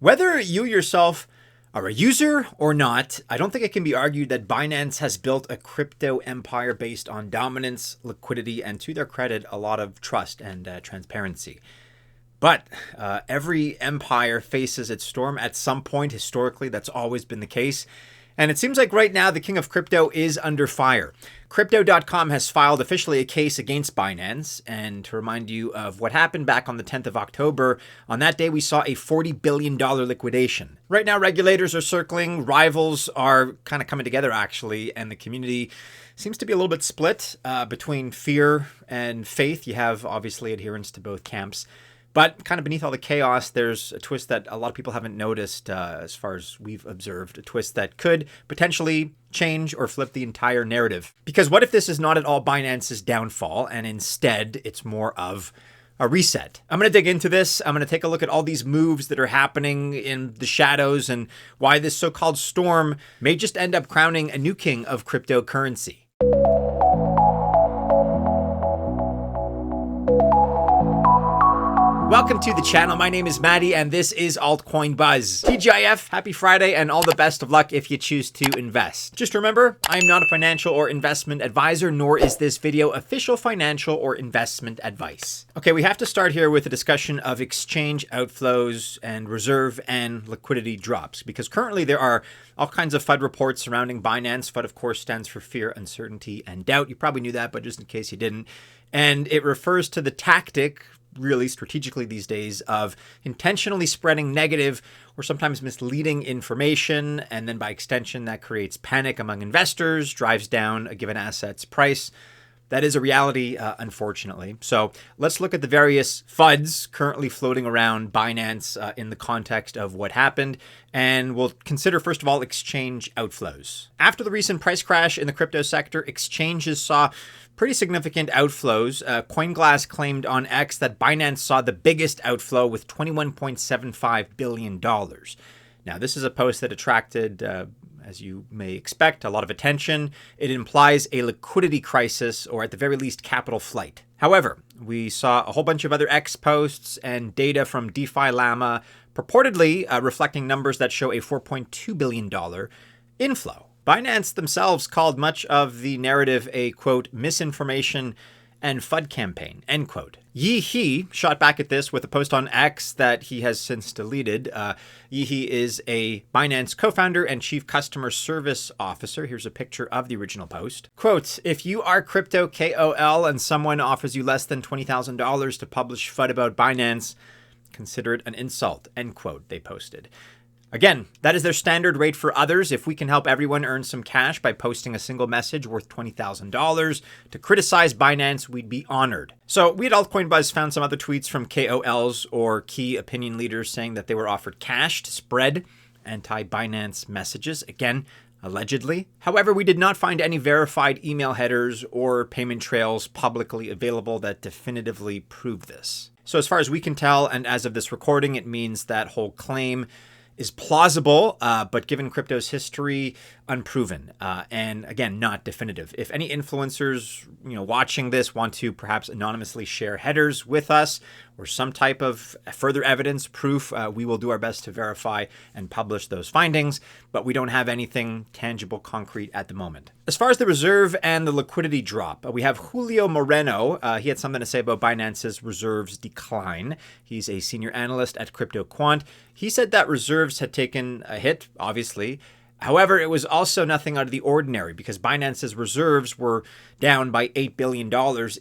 Whether you yourself are a user or not, I don't think it can be argued that Binance has built a crypto empire based on dominance, liquidity, and to their credit, a lot of trust and transparency. But every empire faces its storm at some point. Historically, that's always been the case. And it seems like right now the king of crypto is under fire. Crypto.com has filed officially a case against Binance. And to remind you of what happened back on the 10th of October, on that day we saw a $40 billion liquidation. Right now regulators are circling, rivals are kind of coming together actually, and the community seems to be a little bit split between fear and faith. You have obviously adherents to both camps. But kind of beneath all the chaos, there's a twist that a lot of people haven't noticed as far as we've observed, a twist that could potentially change or flip the entire narrative. Because what if this is not at all Binance's downfall and instead it's more of a reset? I'm going to dig into this. I'm going to take a look at all these moves that are happening in the shadows and why this so-called storm may just end up crowning a new king of cryptocurrency. Welcome to the channel. My name is Maddie and this is Altcoin Buzz. TGIF, happy Friday and all the best of luck if you choose to invest. Just remember, I am not a financial or investment advisor, nor is this video official financial or investment advice. Okay, we have to start here with a discussion of exchange outflows and reserve and liquidity drops, because currently there are all kinds of FUD reports surrounding Binance. FUD, of course, stands for fear, uncertainty, and doubt. You probably knew that, but just in case you didn't. And it refers to the tactic, really strategically these days, of intentionally spreading negative or sometimes misleading information, and then by extension that creates panic among investors, drives down a given asset's price. That is a reality, unfortunately. So let's look at the various FUDs currently floating around Binance in the context of what happened. And we'll consider, first of all, exchange outflows. After the recent price crash in the crypto sector, exchanges saw pretty significant outflows. CoinGlass claimed on X that Binance saw the biggest outflow with $21.75 billion. Now, this is a post that attracted, as you may expect, a lot of attention. It implies a liquidity crisis, or at the very least, capital flight. However, we saw a whole bunch of other X posts and data from DeFi Llama purportedly reflecting numbers that show a $4.2 billion inflow. Binance themselves called much of the narrative a, quote, misinformation and FUD campaign, end quote. Yi He shot back at this with a post on X that he has since deleted. Yi He is a Binance co-founder and chief customer service officer. Here's a picture of the original post. Quote, if you are crypto KOL and someone offers you less than $20,000 to publish FUD about Binance, consider it an insult, end quote, they posted. Again, that is their standard rate for others. If we can help everyone earn some cash by posting a single message worth $20,000 to criticize Binance, we'd be honored. So we at Altcoin Buzz found some other tweets from KOLs or key opinion leaders saying that they were offered cash to spread anti-Binance messages. Again, allegedly. However, we did not find any verified email headers or payment trails publicly available that definitively prove this. So as far as we can tell, and as of this recording, it means that whole claim is plausible, but given crypto's history, unproven, and again, not definitive. If any influencers, watching this want to perhaps anonymously share headers with us or some type of further evidence, proof, we will do our best to verify and publish those findings, but we don't have anything tangible, concrete at the moment. As far as the reserve and the liquidity drop, we have Julio Moreno. He had something to say about Binance's reserves decline. He's a senior analyst at Crypto Quant. He said that reserves had taken a hit, obviously. However, it was also nothing out of the ordinary because Binance's reserves were down by $8 billion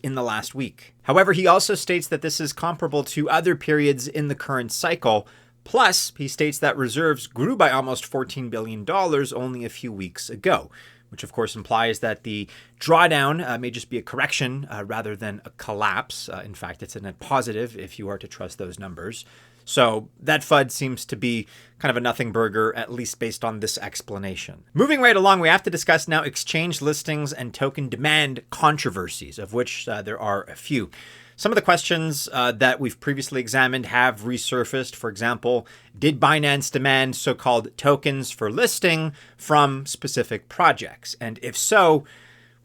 in the last week. However, he also states that this is comparable to other periods in the current cycle. Plus, he states that reserves grew by almost $14 billion only a few weeks ago, which of course implies that the drawdown may just be a correction rather than a collapse. In fact, it's a net positive if you are to trust those numbers. So that FUD seems to be kind of a nothing burger, at least based on this explanation. Moving right along, we have to discuss now exchange listings and token demand controversies, of which there are a few. Some of the questions that we've previously examined have resurfaced. For example, did Binance demand so-called tokens for listing from specific projects? And if so,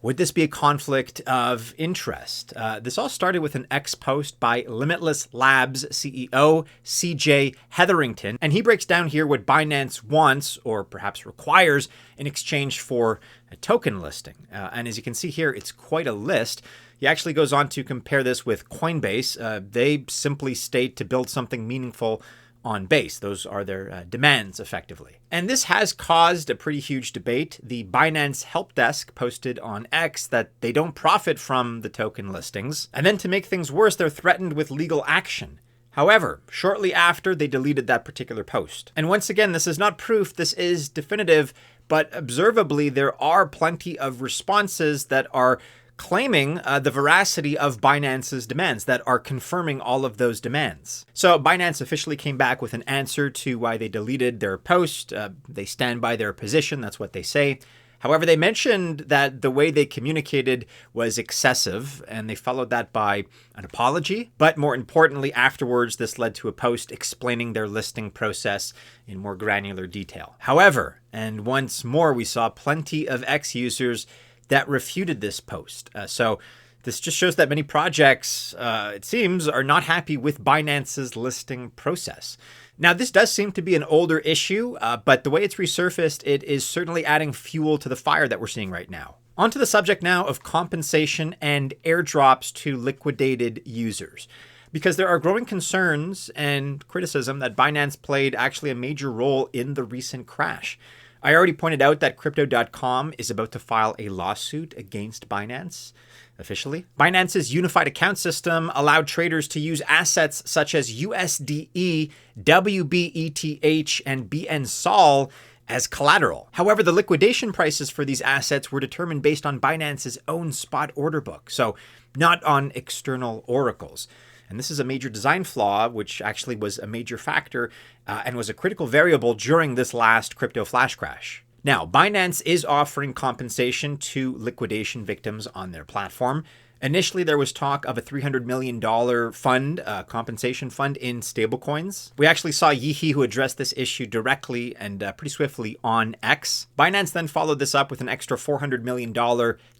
Would this be a conflict of interest? This all started with an X post by Limitless Labs CEO CJ Hetherington, and he breaks down here what Binance wants, or perhaps requires, in exchange for a token listing. And as you can see here, it's quite a list. He actually goes on to compare this with Coinbase. They simply state to build something meaningful on Base. Those are their demands, effectively. And this has caused a pretty huge debate. The Binance help desk posted on X that they don't profit from the token listings. And then to make things worse, they're threatened with legal action. However, shortly after, they deleted that particular post. And once again, this is not proof, this is definitive, but observably, there are plenty of responses that are claiming the veracity of Binance's demands, that are confirming all of those demands. So Binance officially came back with an answer to why they deleted their post. They stand by their position, that's what they say. However, they mentioned that the way they communicated was excessive, and they followed that by an apology. But more importantly, afterwards, this led to a post explaining their listing process in more granular detail. However, and once more, we saw plenty of X users that refuted this post. So this just shows that many projects, it seems, are not happy with Binance's listing process. Now, this does seem to be an older issue, but the way it's resurfaced, it is certainly adding fuel to the fire that we're seeing right now. Onto the subject now of compensation and airdrops to liquidated users, because there are growing concerns and criticism that Binance played actually a major role in the recent crash. I already pointed out that Crypto.com is about to file a lawsuit against Binance officially. Binance's unified account system allowed traders to use assets such as USDE, WBETH, and BNSOL as collateral. However, the liquidation prices for these assets were determined based on Binance's own spot order book, so not on external oracles. And this is a major design flaw, which actually was a major factor and was a critical variable during this last crypto flash crash. Now, Binance is offering compensation to liquidation victims on their platform. Initially, there was talk of a $300 million fund, compensation fund in stablecoins. We actually saw Yeehee, who addressed this issue directly and pretty swiftly on X. Binance then followed this up with an extra $400 million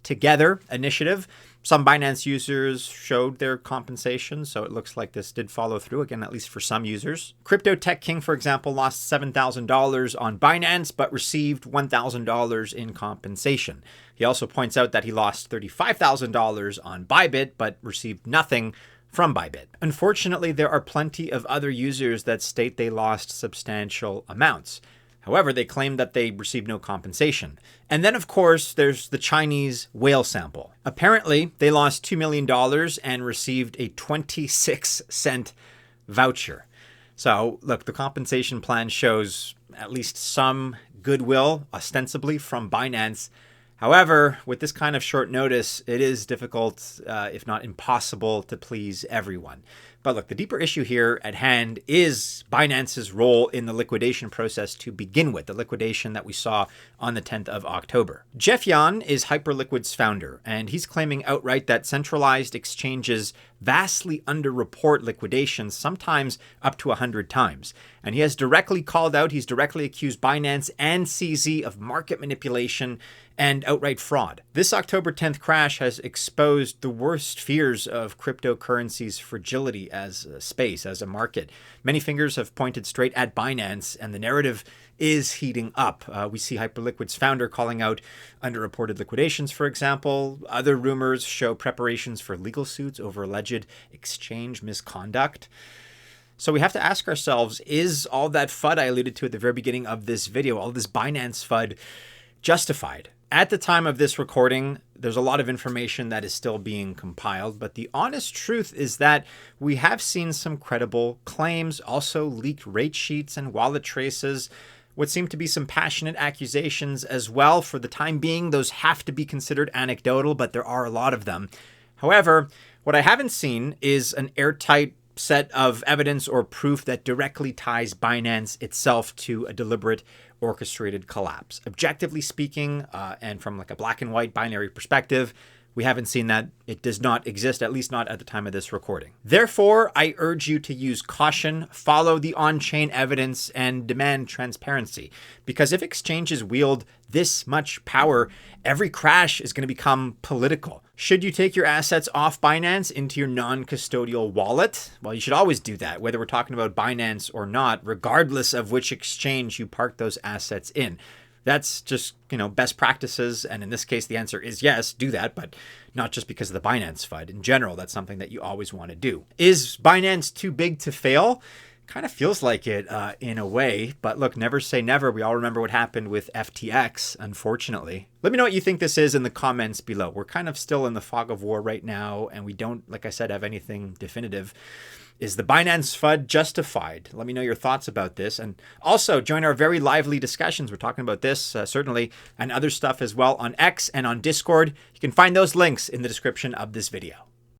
Together initiative. Some Binance users showed their compensation, so it looks like this did follow through, again, at least for some users. Crypto Tech King, for example, lost $7,000 on Binance, but received $1,000 in compensation. He also points out that he lost $35,000 on Bybit, but received nothing from Bybit. Unfortunately, there are plenty of other users that state they lost substantial amounts. However, they claim that they received no compensation. And then, of course, there's the Chinese whale sample. Apparently, they lost $2 million and received a 26-cent voucher. So, look, the compensation plan shows at least some goodwill, ostensibly, from Binance. However, with this kind of short notice, it is difficult, if not impossible, to please everyone. But look, the deeper issue here at hand is Binance's role in the liquidation process to begin with, the liquidation that we saw on the 10th of October. Jeff Yan is Hyperliquid's founder, and he's claiming outright that centralized exchanges vastly underreport liquidations, sometimes up to 100 times. And he has directly called out, he's directly accused Binance and CZ of market manipulation and outright fraud. This October 10th crash has exposed the worst fears of cryptocurrency's fragility as a space, as a market. Many fingers have pointed straight at Binance, and the narrative is heating up. We see Hyperliquid's founder calling out underreported liquidations, for example. Other rumors show preparations for legal suits over alleged exchange misconduct. So we have to ask ourselves, is all that FUD I alluded to at the very beginning of this video, all this Binance FUD, justified? At the time of this recording, there's a lot of information that is still being compiled, but the honest truth is that we have seen some credible claims, also leaked rate sheets and wallet traces, what seem to be some passionate accusations as well. For the time being, those have to be considered anecdotal, but there are a lot of them. However, what I haven't seen is an airtight set of evidence or proof that directly ties Binance itself to a deliberate orchestrated collapse. Objectively speaking, and from like a black and white binary perspective, We haven't seen that. It does not exist, at least not at the time of this recording. Therefore, I urge you to use caution, follow the on-chain evidence, and demand transparency. Because if exchanges wield this much power, every crash is going to become political. Should you take your assets off Binance into your non-custodial wallet? Well, you should always do that, whether we're talking about Binance or not, regardless of which exchange you park those assets in. That's just, best practices. And in this case, the answer is yes, do that, but not just because of the Binance FUD. In general, that's something that you always want to do. Is Binance too big to fail? Kind of feels like it in a way, but look, never say never. We all remember what happened with FTX, unfortunately. Let me know what you think this is in the comments below. We're kind of still in the fog of war right now, and we don't, like I said, have anything definitive. Is the Binance FUD justified? Let me know your thoughts about this. And also join our very lively discussions. We're talking about this, certainly, and other stuff as well on X and on Discord. You can find those links in the description of this video.